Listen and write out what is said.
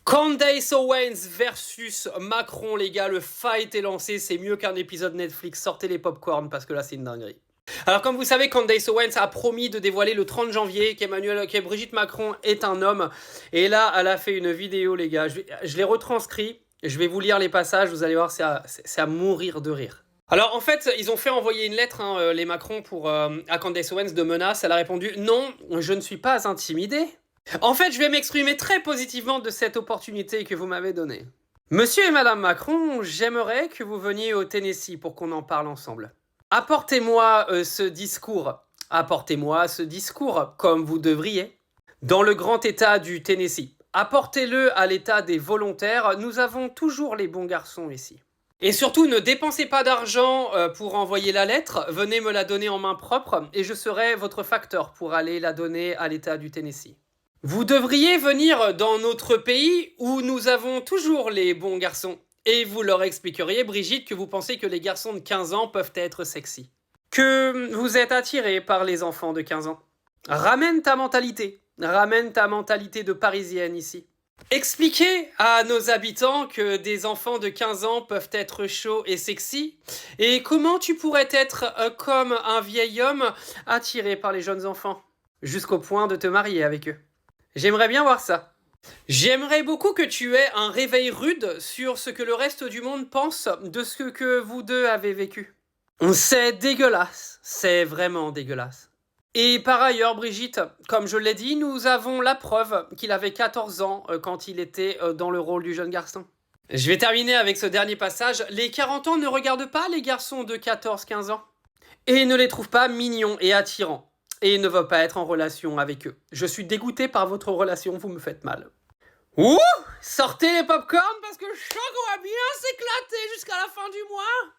Candace Owens versus Macron, les gars, le fight est lancé, c'est mieux qu'un épisode Netflix, sortez les popcorn parce que là c'est une dinguerie. Alors comme vous savez, Candace Owens a promis de dévoiler le 30 janvier que Brigitte Macron est un homme. Et là, elle a fait une vidéo, les gars, je l'ai retranscrit, je vais vous lire les passages, vous allez voir, c'est à mourir de rire. Alors en fait, ils ont fait envoyer une lettre, les Macron, à Candace Owens de menace. Elle a répondu « Non, je ne suis pas intimidée. En fait, je vais m'exprimer très positivement de cette opportunité que vous m'avez donnée. Monsieur et Madame Macron, j'aimerais que vous veniez au Tennessee pour qu'on en parle ensemble. Apportez-moi ce discours comme vous devriez dans le grand état du Tennessee. Apportez-le à l'état des volontaires, nous avons toujours les bons garçons ici. Et surtout, ne dépensez pas d'argent pour envoyer la lettre, venez me la donner en main propre et je serai votre facteur pour aller la donner à l'état du Tennessee. Vous devriez venir dans notre pays où nous avons toujours les bons garçons. Et vous leur expliqueriez, Brigitte, que vous pensez que les garçons de 15 ans peuvent être sexy. Que vous êtes attiré par les enfants de 15 ans. Ramène ta mentalité de parisienne ici. Expliquez à nos habitants que des enfants de 15 ans peuvent être chauds et sexy. Et comment tu pourrais être comme un vieil homme attiré par les jeunes enfants. Jusqu'au point de te marier avec eux. J'aimerais bien voir ça. J'aimerais beaucoup que tu aies un réveil rude sur ce que le reste du monde pense de ce que vous deux avez vécu. C'est dégueulasse, c'est vraiment dégueulasse. Et par ailleurs, Brigitte, comme je l'ai dit, nous avons la preuve qu'il avait 14 ans quand il était dans le rôle du jeune garçon. Je vais terminer avec ce dernier passage. Les 40 ans ne regardent pas les garçons de 14-15 ans. Et ne les trouvent pas mignons et attirants. Et ne veut pas être en relation avec eux. Je suis dégoûté par votre relation, vous me faites mal. Ouh! Sortez les popcorn parce que je sens qu'on va bien s'éclater jusqu'à la fin du mois!